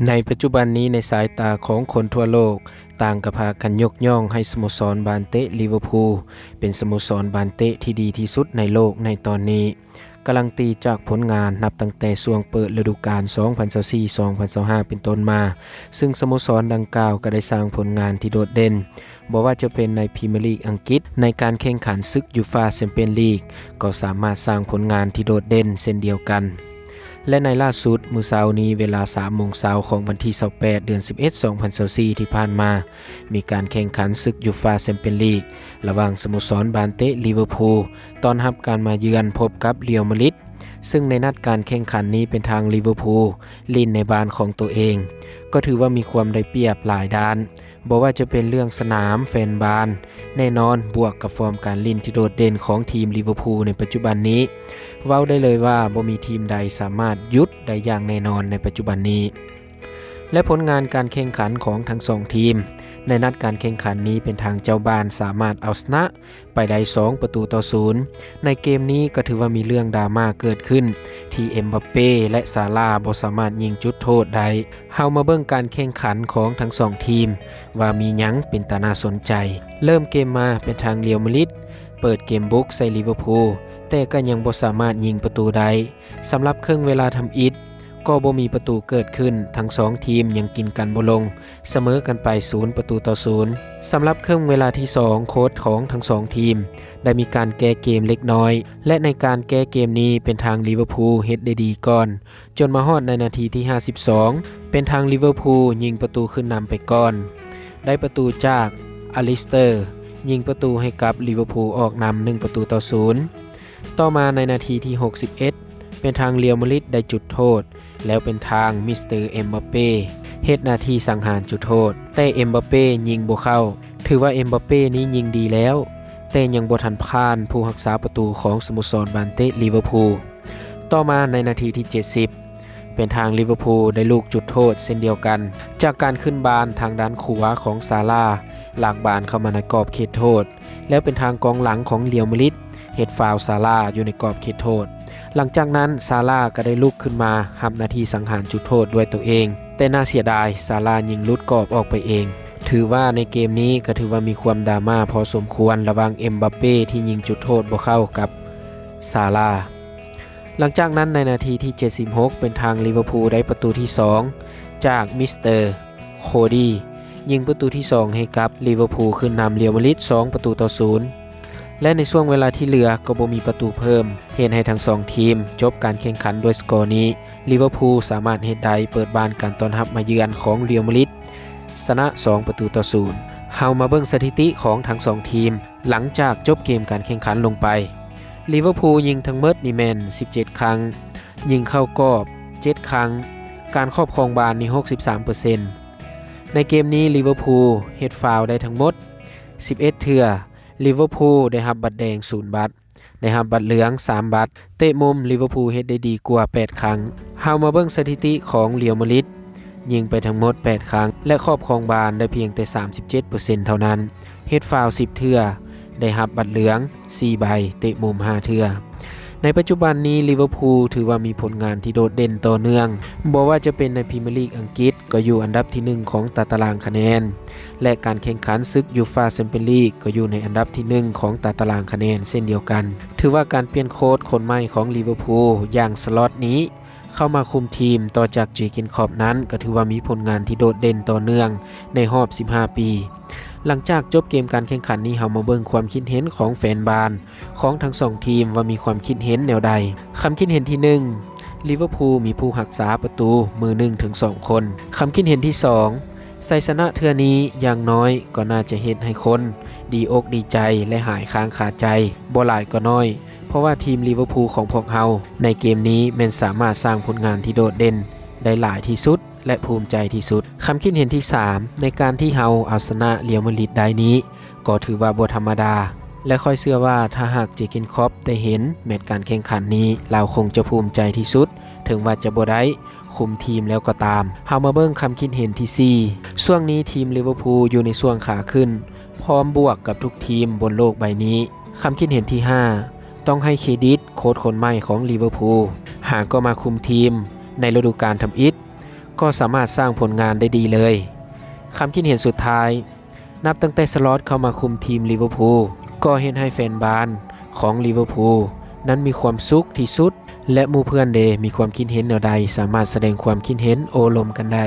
ในปัจจุบันนี้ในสายตาของคนทั่วโลกต่างก็พากันยกย่องให้สโมสรบานเตะลิเวอร์พูลเป็นสโมสรบานเตะที่ดีที่สุดในโลกในตอนนี้การันตีจากผลงานนับตั้งแต่ช่วงเปิดฤดูกาล 2024-2025 เป็นต้นมาซึ่งสโมสรดังกล่าวก็ได้สร้างผลงานที่โดดเด่นบ่ว่าจะเป็นในพรีเมียร์ลีกอังกฤษในการแข่งขันศึกยูฟ่าแชมเปี้ยนลีกก็สามารถสร้างผลงานที่โดดเด่นเช่นเดียวกันและในล่าสุดมื้อเช้านี้เวลา 3 โมงเช้าของวันที่ 28 เดือน 11 2024 ที่ผ่านมามีการแข่งขันศึกยูฟ่าแชมเปี้ยนลีกระหว่างสโมสรบานเตะลิเวอร์พูลต้อนรับการมาเยือนพบกับเรียลมาดริดซึ่งในนัดการแข่งขันนี้เป็นทางลิเวอร์พูลลินในบ้านของตัวเองก็ถือว่ามีความได้เปรียบหลายด้านบ่ว่าจะเป็นเรื่องสนามแฟนบานแน่นอนบวกกับฟอร์มการลินที่โดดเด่นของทีมลิเวอร์พูลในปัจจุบันนี้เว้าได้เลยว่าบ่มีทีมใดสามารถหยุดได้อย่างแน่นอนในปัจจุบันนี้และผลงานการแข่งขันของทั้งสองทีมในนัดการแข่งขันนี้เป็นทางเจ้าบ้านสามารถเอาชนะไปได้2-0ในเกมนี้ก็ถือว่ามีเรื่องดราม่าเกิดขึ้นที่เอ็มบัปเป้และซาลาบ่สามารถยิงจุดโทษได้เฮามาเบิ่งการแข่งขันของทั้งสองทีมว่ามีหยังเป็นตาน่าสนใจเริ่มเกมมาเป็นทางเรียลมาดริดเปิดเกมบุกใส่ลิเวอร์พูลแต่ก็ยังบ่สามารถยิงประตูได้สำหรับครึ่งเวลาทำอิฐก็บ่มีประตูเกิดขึ้นทั้ง2ทีมยังกินกันบ่ลงเสมอกันไป0-0สำหรับครึ่งเวลาที่2โค้ชของทั้ง2ทีมได้มีการแก้เกมเล็กน้อยและในการแก้เกมนี้เป็นทางลิเวอร์พูลเฮ็ดได้ดีก่อนจนมาฮอดในนาทีที่52เป็นทางลิเวอร์พูลยิงประตูขึ้นนำไปก่อนได้ประตูจากอลิสเตอร์ยิงประตูให้กับลิเวอร์พูลออกนำ1-0ต่อมาในนาทีที่61เป็นทางเรียลมาดริดได้จุดโทษแล้วเป็นทางมิสเตอร์เอ็มบัปเป้เฮ็ดหน้าที่สังหารจุดโทษแต่เอ็มบัปเป้ยิงบ่เข้าถือว่าเอ็มบัปเป้นี้ยิงดีแล้วแต่ยังบ่ทันผ่านผู้รักษาประตูของสโมสรบานเตะลิเวอร์พูลต่อมาในนาทีที่70เป็นทางลิเวอร์พูลได้ลูกจุดโทษเช่นเดียวกันจากการขึ้นบานทางด้านขวาของซาลาหลากบานเข้ามาในกรอบเขตโทษแล้วเป็นทางกองหลังของเรียลมาดริดเฮ็ดฟาวล์ซาลาอยู่ในกรอบเขตโทษหลังจากนั้นซาลาก็ได้ลุกขึ้นมารับหน้าที่สังหารจุดโทษด้วยตัวเองแต่น่าเสียดายซาลายิงลุดกรอบออกไปเองถือว่าในเกมนี้ก็ถือว่ามีความดราม่าพอสมควรระหว่างเอ็มบัปเป้ที่ยิงจุดโทษบ่เข้ากับซาลาหลังจากนั้นในนาทีที่76เป็นทางลิเวอร์พูลได้ประตูที่2จากมิสเตอร์โคดี้ยิงประตูที่2ให้กับลิเวอร์พูลขึ้นนำเรียลมาดริด2-0และในช่วงเวลาที่เหลือก็บ่มีประตูเพิ่มเห็นให้ทั้ง2ทีมจบการแข่งขันด้วยสกอร์นี้ลิเวอร์พูลสามารถเฮ็ดได้เปิดบ้านการต้อนรับมาเยือนของเรียลมาดริดชนะ2-0เฮามาเบิ่งสถิติของทั้ง2ทีมหลังจากจบเกมการแข่งขันลงไปลิเวอร์พูลยิงทั้งหมดนี่แม่น17ครั้งยิงเข้ากรอบ7ครั้งการครอบครองบาลนี่ 63% ในเกมนี้ลิเวอร์พูลเฮ็ดฟาวล์ได้ทั้งหมด11เทื่อลิเวอร์พูลได้รับบัตรแดง0บัตรได้รับบัตรเหลือง3บัตรเตะมุมลิเวอร์พูลเฮ็ดได้ดีกว่า8ครั้งเฮามาเบิ่งสถิติของเรียลมาดริดยิงไปทั้งหมด8ครั้งและครอบครองบาลได้เพียงแต่ 37% เท่านั้นเฮ็ดฟาวล์10เทื่อได้รับบัตรเหลือง4ใบเตะมุม5เทื่อในปัจจุบันนี้ลิเวอร์พูลถือว่ามีผลงานที่โดดเด่นต่อเนื่องบ่ว่าจะเป็นในพรีเมียร์ลีกอังกฤษก็อยู่อันดับที่1ของตารางคะแนนและการแข่งขันศึกยูฟ่าแชมเปี้ยนลีกก็อยู่ในอันดับที่1ของตารางคะแนนเช่นเดียวกันถือว่าการเปลี่ยนโค้ชคนใหม่ของลิเวอร์พูลอย่างสล็อตนี้เข้ามาคุมทีมต่อจากเจอร์เก้นคล็อปนั้นก็ถือว่ามีผลงานที่โดดเด่นต่อเนื่องในรอบ15ปีหลังจากจบเกมการแข่งขันนี้เฮามาเบิ่งความคิดเห็นของแฟนบาลของทั้ง2ทีมว่ามีความคิดเห็นแนวใดคำคิดเห็นที่1ลิเวอร์พูลมีผู้รักษาประตูมือ1ถึง2คนคำคิดเห็นที่2ชัยชนะเทื่อนี้อย่างน้อยก็น่าจะเฮ็ดให้คนดีอกดีใจและหายค้างคาใจบ่หลายก็น้อยเพราะว่าทีมลิเวอร์พูลของพวกเฮาในเกมนี้แม่นสามารถสร้างผลงานที่โดดเด่นได้หลายที่สุดและภูมิใจที่สุดคำคิดเห็นที่3ในการที่เฮาเอาชนะเรียลมาดริดได้นี้ก็ถือว่าบ่ธรรมดาและค่อยเชื่อว่าถ้าหากเจอร์เก้นคล็อปได้เห็นแมตช์การแข่งขันนี้เราคงจะภูมิใจที่สุดถึงว่าจะบ่ได้คุมทีมแล้วก็ตามเฮามาเบิ่งคำคิดเห็นที่4ช่วงนี้ทีมลิเวอร์พูลอยู่ในช่วงขาขึ้นพร้อมบวกกับทุกทีมบนโลกใบนี้คำคิดเห็นที่5ต้องให้เครดิตโค้ชคนใหม่ของลิเวอร์พูลหากก็มาคุมทีมในฤดูกาลทำอิฐ ก็สามารถสร้างผลงานได้ดีเลยคำคิดเห็นสุดท้ายนับตั้งแต่สล็อตเข้ามาคุมทีมลิเวอร์พูลก็เห็นให้แฟนบาลของลิเวอร์พูลนั้นมีความสุขที่สุดและหมู่เพื่อนเดมีความคิดเห็นแนวใดสามารถแสดงความคิดเห็นโอลมกันได้